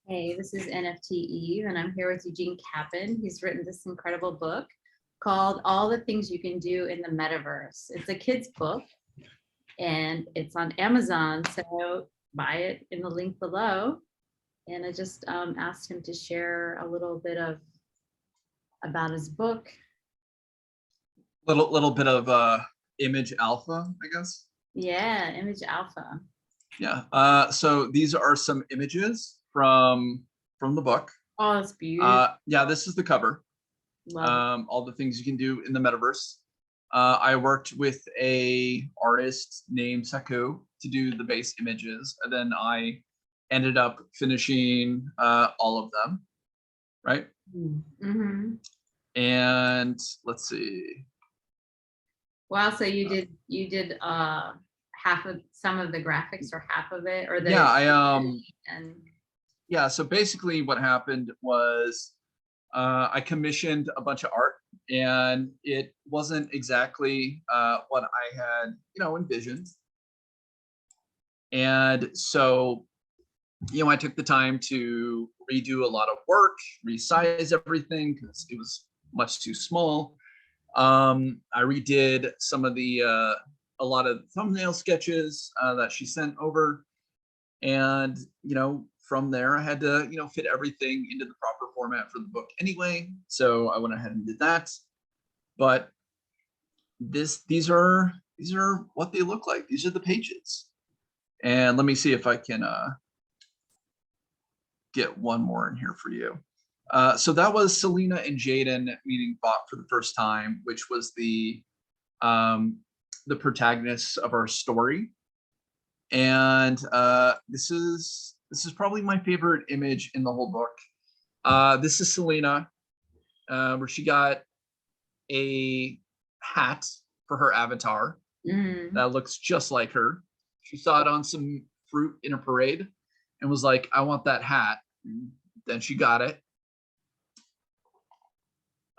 Hey, this is NFTeve, and I'm here with Eugene Capon. He's written this incredible book called All the Things You Can Do in the Metaverse. It's a kid's book, and it's on Amazon, so buy it in the link below. And I just asked him to share a little bit about his book. Little bit of image alpha, I guess. Yeah, image alpha. Yeah. So these are some images from the book. Oh, it's beautiful. Yeah, this is the cover. All the things you can do in the metaverse. I worked with a artist named Saku to do the base images, and then I ended up finishing all of them, right? Mm-hmm. And let's see. Wow, so you did half of some of the graphics or half of it, or the yeah, yeah, so basically what happened was I commissioned a bunch of art, and it wasn't exactly what I had, envisioned. And so, I took the time to redo a lot of work, resize everything because it was much too small. I redid some of a lot of thumbnail sketches that she sent over. And, from there I had to, fit everything into the proper format for the book anyway. So I went ahead and did that. But these are what they look like. These are the pages. And let me see if I can get one more in here for you. So that was Selena and Jaden meeting Bot for the first time, which was the protagonists of our story. And this is probably my favorite image in the whole book. This is Selena, where she got a hat for her avatar that looks just like her. She saw it on some fruit in a parade and was like, I want that hat. And then she got it.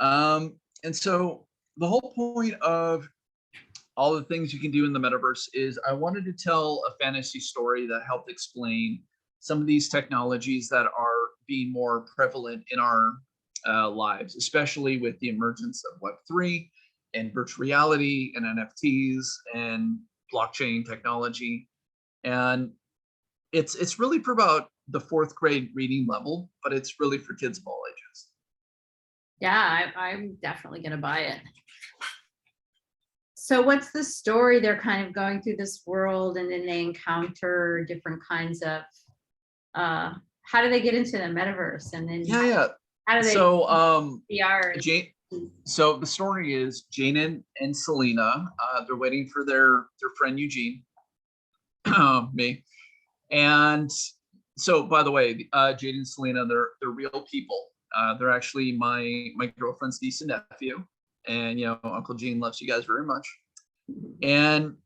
And so the whole point of all the things you can do in the metaverse is I wanted to tell a fantasy story that helped explain some of these technologies that are being more prevalent in our lives, especially with the emergence of Web3 and virtual reality and NFTs and blockchain technology. And it's really for about the 4th grade reading level, but it's really for kids of all ages. Yeah, I'm definitely going to buy it. So what's the story? They're kind of going through this world, and then they encounter different kinds of, how do they get into the metaverse? And then how do they VR? So the story is Jane and Selena, they're waiting for their friend Eugene, me. And so, by the way, Jade and Selena, they're real people. They're actually my girlfriend's niece and nephew. And, Uncle Gene loves you guys very much. And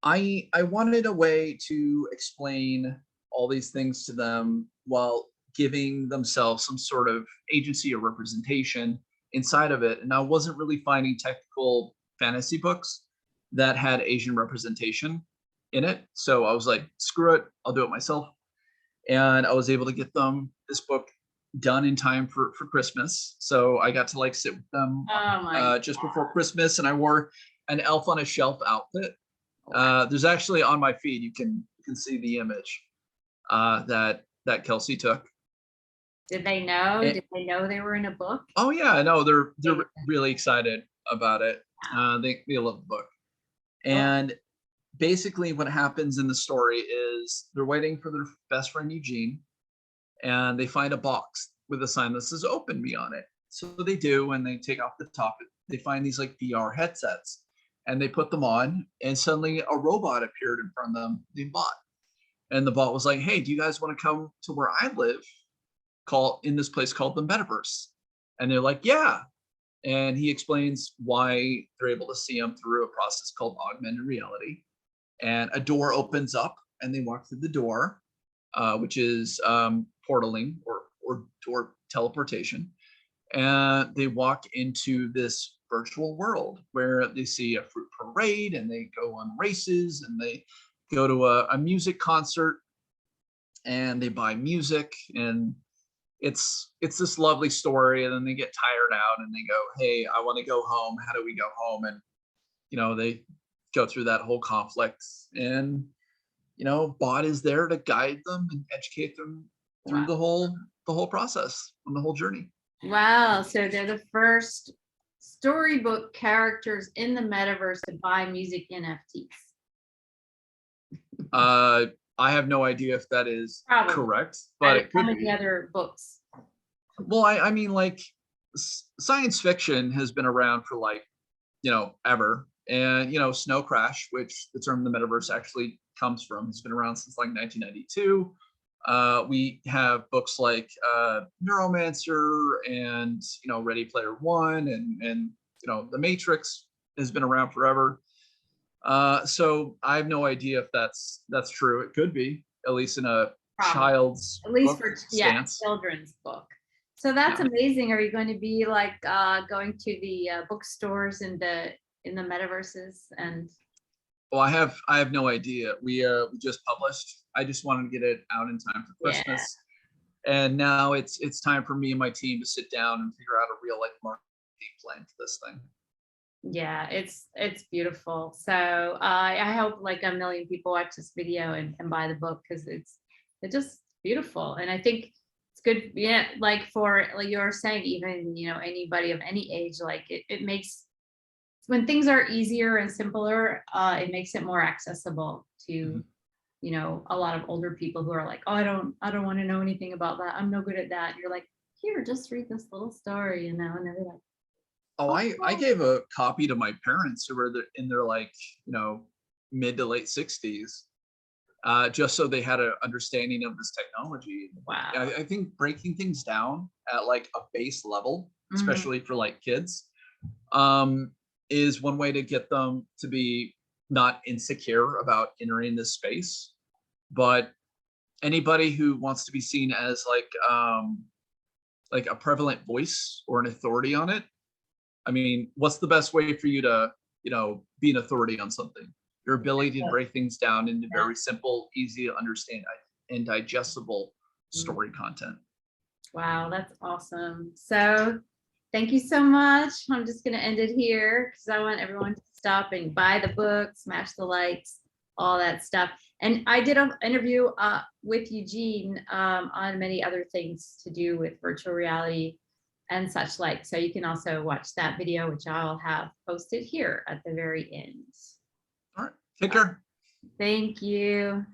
I wanted a way to explain all these things to them while giving themselves some sort of agency or representation inside of it. And I wasn't really finding technical fantasy books that had Asian representation in it. So I was like, screw it, I'll do it myself. And I was able to get them this book done in time for Christmas. So I got to sit with them just before Christmas, and I wore an elf on a shelf outfit. There's actually on my feed, you can see the image that Kelsey took. Did they know? Did they know they were in a book? Oh yeah, no, they're really excited about it. They love the book. And basically what happens in the story is they're waiting for their best friend Eugene, and they find a box with a sign that says "Open Me" on it. So they do, and they take off the top. They find these VR headsets, and they put them on, and suddenly a robot appeared in front of them named Bot. And the bot was like, "Hey, do you guys want to come to where I live? In this place called the Metaverse?" And they're like, "Yeah." And he explains why they're able to see him through a process called augmented reality. And a door opens up, and they walk through the door, which is portaling or door teleportation. And they walk into this virtual world where they see a fruit parade, and they go on races, and they go to a music concert. and they buy music, and it's this lovely story, and then they get tired out and they go, hey, I want to go home. How do we go home? And they go through that whole conflict, and Bot is there to guide them and educate them through Wow. the whole process and the whole journey. Wow. So they're the first storybook characters in the metaverse to buy music NFTs. I have no idea if that is Probably. correct, but it could Some of be. the other books. Well, I mean, like science fiction has been around for ever. And Snow Crash, which the term the metaverse actually comes from, has been around since like 1992. We have books like Neuromancer and Ready Player One, and The Matrix has been around forever. So I have no idea if that's true. It could be, at least in a Probably. child's At least book for stance. children's book. So that's amazing. Are you going to be like going to the bookstores in the metaverses? And Well, I have no idea. We just published. I just wanted to get it out in time for Christmas. And now it's time for me and my team to sit down and figure out a real life marketing plan for this thing. Yeah, it's beautiful. So I hope like 1 million people watch this video and buy the book, because it's just beautiful. And I think it's good, yeah, like for like you're saying, even anybody of any age, like it makes, when things are easier and simpler, it makes it more accessible to a lot of older people who are like, oh, I don't want to know anything about that, I'm no good at that. And you're like, here, just read this little story, and they're like, Oh, I gave a copy to my parents who were in their mid to late 60s, just so they had an understanding of this technology. wow. I think breaking things down at like a base level, especially for like kids, is one way to get them to be not insecure about entering this space. But anybody who wants to be seen as like a prevalent voice or an authority on it, I mean, what's the best way for you to, be an authority on something? Your ability to break things down into very simple, easy to understand, and digestible story content. Wow, that's awesome. So thank you so much. I'm just going to end it here because I want everyone to stop and buy the book, smash the likes, all that stuff. And I did an interview with Eugene on many other things to do with virtual reality and such like. So you can also watch that video, which I'll have posted here at the very end. All right. Take care. Thank you.